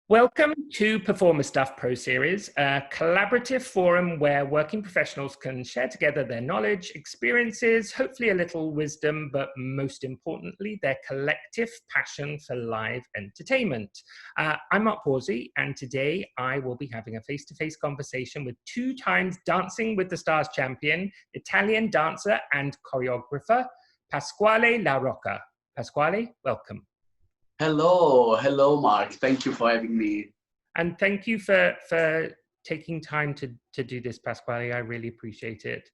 Welcome to Performer Stuff Pro Series, a collaborative forum where working professionals can share together their knowledge, experiences, hopefully a little wisdom, but most importantly, their collective passion for live entertainment. I'm Mark Pawsey, and today I will be having a face-to-face conversation with two-time Dancing with the Stars champion, Italian dancer and choreographer, Pasquale La Rocca. Pasquale, welcome. Hello, Mark. Thank you for having me. And thank you for taking time to do this, Pasquale. I really appreciate it.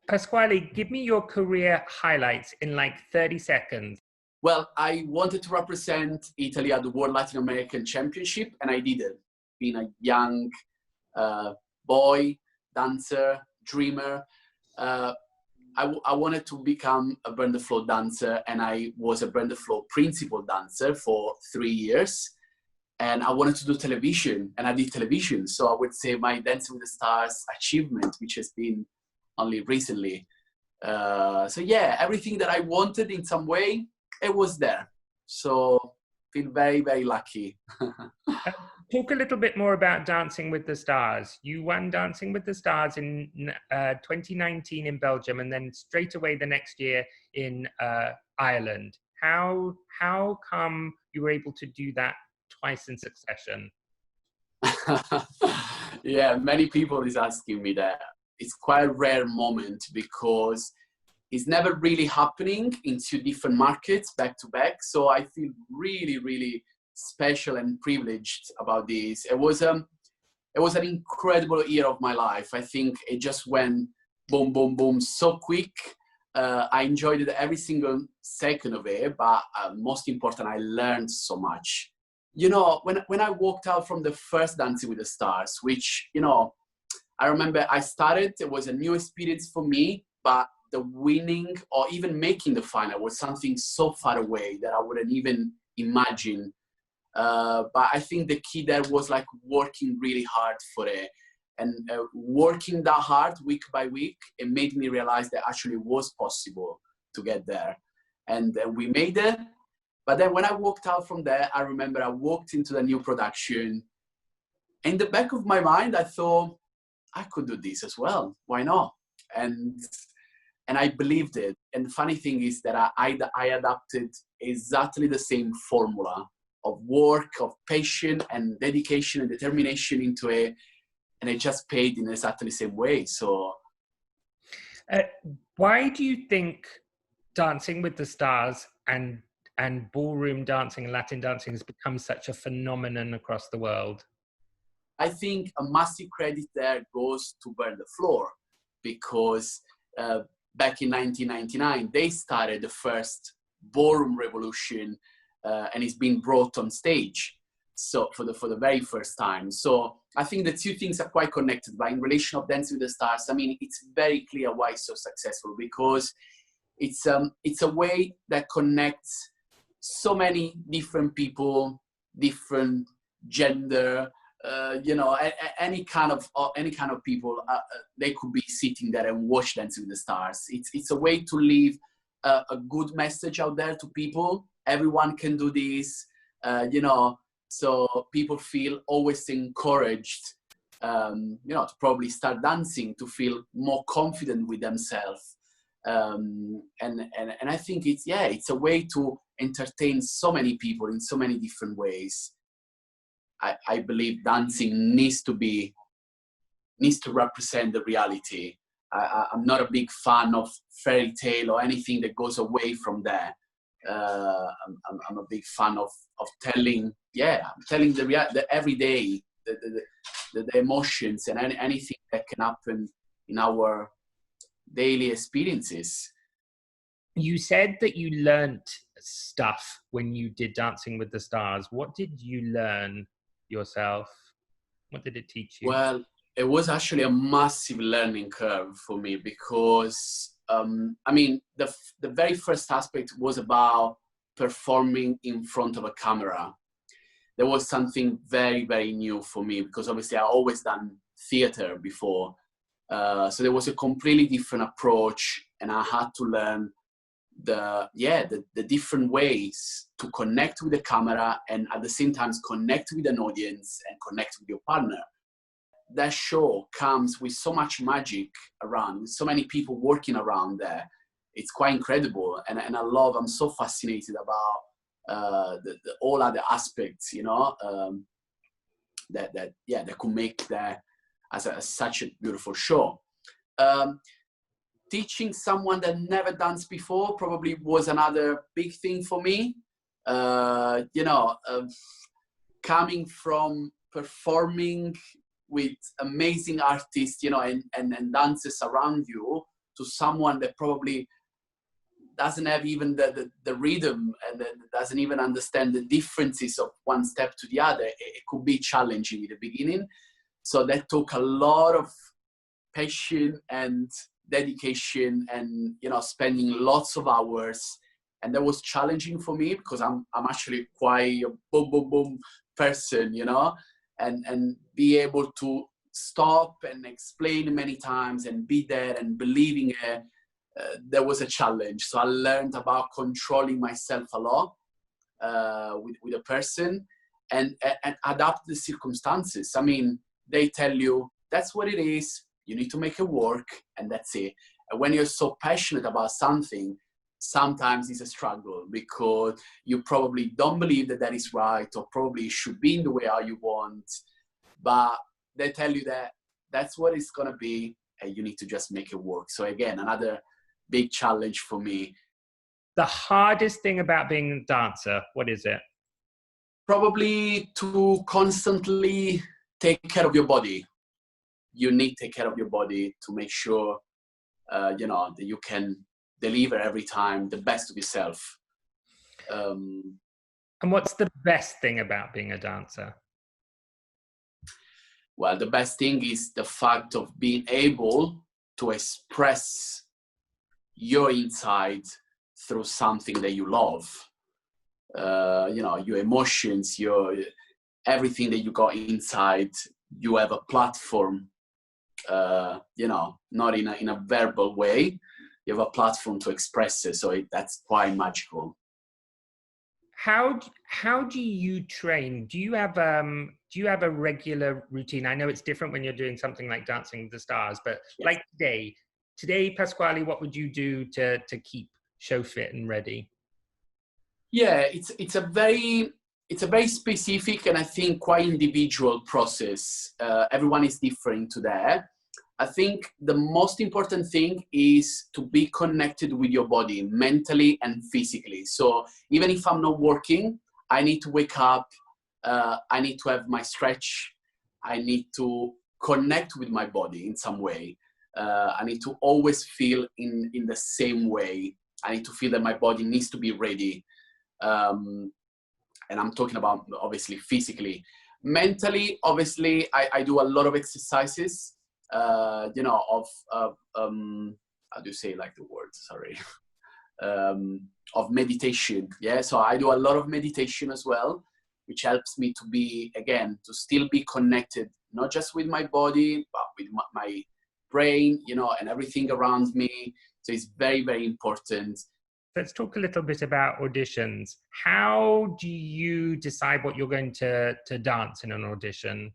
Pasquale, give me your career highlights in like 30 seconds. Well, I wanted to represent Italy at the World Latin American Championship, and I did it. Being a young boy, dancer, dreamer, I wanted to become a Burn the Floor dancer, and I was a Burn the Floor principal dancer for 3 years. And I wanted to do television, and I did television. So I would say my Dancing with the Stars achievement, which has been only recently. So yeah, everything that I wanted in some way, it was there. So feel very, very lucky. Talk a little bit more about Dancing with the Stars. You won Dancing with the Stars in 2019 in Belgium, and then straight away the next year in Ireland. How come you were able to do that twice in succession? Yeah, many people is asking me that. It's quite a rare moment because it's never really happening in two different markets back to back. So I feel really, really special and privileged about this. It was an incredible year of my life. I think it just went boom, boom, boom so quick. I enjoyed it every single second of it, but most important, I learned so much. You know, when I walked out from the first Dancing with the Stars, which, you know, I remember I started, it was a new experience for me, but the winning or even making the final was something so far away that I wouldn't even imagine. But I think the key there was like working really hard for it, and working that hard week by week, it made me realize that actually it was possible to get there. And we made it. But then when I walked out from there, I remember I walked into the new production. In the back of my mind, I thought, I could do this as well. Why not? And I believed it. And the funny thing is that I adapted exactly the same formula of work, of passion and dedication and determination into it, and it just paid in exactly the same way. So why do you think Dancing with the Stars and ballroom dancing and Latin dancing has become such a phenomenon across the world? I think a massive credit there goes to Burn the Floor, because back in 1999 they started the first ballroom revolution. And it's been brought on stage, so for the very first time. So I think the two things are quite connected. But in relation of Dancing with the Stars, I mean, it's very clear why it's so successful, because it's a way that connects so many different people, different gender, you know, any kind of people. They could be sitting there and watch Dancing with the Stars. It's a way to leave a good message out there to people. Everyone can do this, you know, so people feel always encouraged, you know, to probably start dancing, to feel more confident with themselves. And I think it's a way to entertain so many people in so many different ways. I believe dancing needs to represent the reality. I'm not a big fan of fairy tale or anything that goes away from there. I'm a big fan of telling the everyday, the emotions and anything that can happen in our daily experiences. You said that you learned stuff when you did Dancing with the Stars. What did you learn yourself? What did it teach you? Well, it was actually a massive learning curve for me, because I mean, the very first aspect was about performing in front of a camera. There was something very, very new for me, because obviously I always done theater before. So there was a completely different approach, and I had to learn the different ways to connect with the camera and at the same time connect with an audience and connect with your partner. That show comes with so much magic around, with so many people working around there. It's quite incredible, and I'm so fascinated about the all other aspects, you know, that could make that as such a beautiful show. Teaching someone that never danced before probably was another big thing for me. You know, coming from performing with amazing artists, you know, and dancers around you, to someone that probably doesn't have even the rhythm and doesn't even understand the differences of one step to the other, it could be challenging in the beginning. So that took a lot of patience and dedication and, you know, spending lots of hours. And that was challenging for me because I'm actually quite a boom, boom, boom person, you know, and be able to stop and explain many times and be there and believing it. There was a challenge. So I learned about controlling myself a lot with a person and adapt the circumstances. I mean, they tell you that's what it is. You need to make it work, and that's it. And when you're so passionate about something, sometimes it's a struggle because you probably don't believe that is right, or probably it should be in the way how you want. But they tell you that that's what it's gonna be, and you need to just make it work. So again, another big challenge for me. The hardest thing about being a dancer, what is it? Probably to constantly take care of your body. You need to take care of your body to make sure, you know, that you can deliver every time the best of yourself. And what's the best thing about being a dancer? Well, the best thing is the fact of being able to express your inside through something that you love. You know, your emotions, everything that you got inside, you have a platform, you know, not in a verbal way. You have a platform to express it. So that's quite magical. How do you train? Do you have a regular routine? I know it's different when you're doing something like Dancing with the Stars, but yes. Like today, Pasquale, what would you do to keep show fit and ready? Yeah, it's a very specific and I think quite individual process. Everyone is different to that. I think the most important thing is to be connected with your body mentally and physically. So even if I'm not working, I need to wake up, I need to have my stretch, I need to connect with my body in some way. I need to always feel in the same way. I need to feel that my body needs to be ready. And I'm talking about obviously physically. Mentally, obviously, I do a lot of exercises. You know, how do you say like the word? Sorry, of meditation. Yeah, so I do a lot of meditation as well, which helps me to be, again, to still be connected, not just with my body, but with my brain, you know, and everything around me. So it's very, very important. Let's talk a little bit about auditions. How do you decide what you're going to dance in an audition?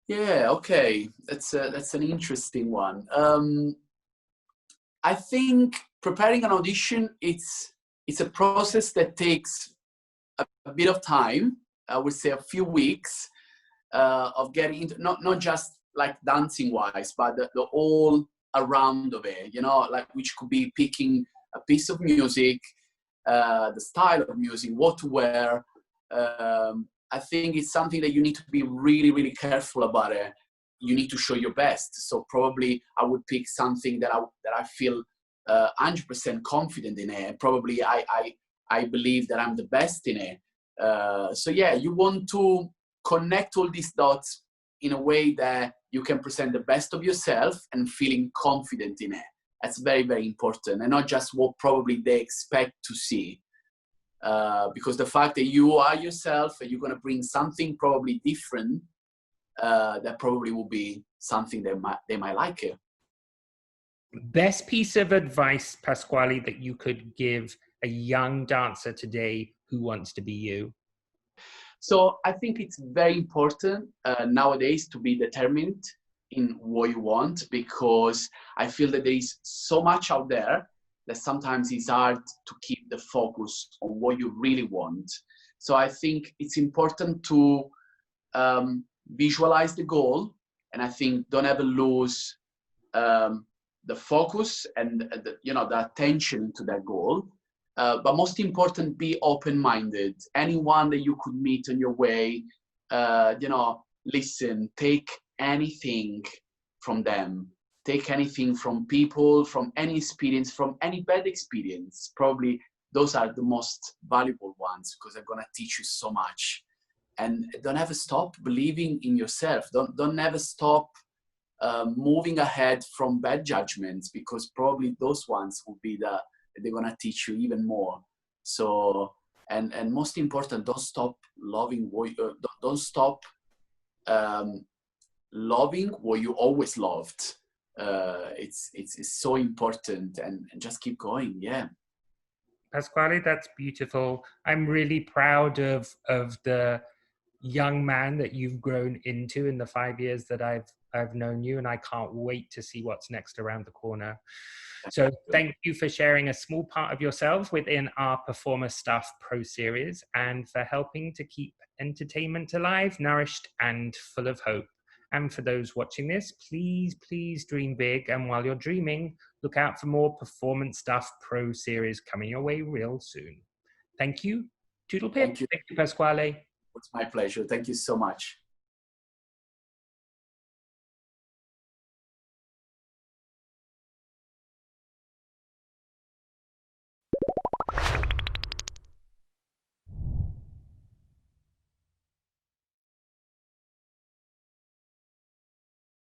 Yeah, okay, that's an interesting one. I think preparing an audition, it's a process that takes a bit of time. I would say a few weeks of getting into, not just like dancing wise, but the whole around of it, you know, like which could be picking a piece of music, the style of music, what to wear. I think it's something that you need to be really, really careful about it. You need to show your best. So probably I would pick something that I feel 100% confident in it. Probably I believe that I'm the best in it. So yeah, you want to connect all these dots in a way that you can present the best of yourself and feeling confident in it. That's very, very important, and not just what probably they expect to see. Because the fact that you are yourself and you're going to bring something probably different, that probably will be something they might like it. Best piece of advice, Pasquale, that you could give a young dancer today who wants to be you? So I think it's very important nowadays to be determined in what you want, because I feel that there is so much out there that sometimes it's hard to keep the focus on what you really want. So I think it's important to visualize the goal, and I think don't ever lose the focus and the attention to that goal. But most important, be open-minded. Anyone that you could meet on your way, listen, take anything from them. Take anything from people, from any experience, from any bad experience. Probably those are the most valuable ones, because they're gonna teach you so much. And don't ever stop believing in yourself. Don't ever stop moving ahead from bad judgments, because probably those ones will be they're gonna teach you even more. So, and most important, don't stop loving don't stop loving what you always loved. It's so important, and just keep going. Yeah. Pasquale, that's beautiful. I'm really proud of the young man that you've grown into in the 5 years that I've known you, and I can't wait to see what's next around the corner. So thank you for sharing a small part of yourself within our Performer Stuff Pro Series, and for helping to keep entertainment alive, nourished, and full of hope. And for those watching this, please, please dream big. And while you're dreaming, look out for more Performance Stuff Pro Series coming your way real soon. Thank you. Toodle pip. Thank you. Thank you, Pasquale. It's my pleasure. Thank you so much.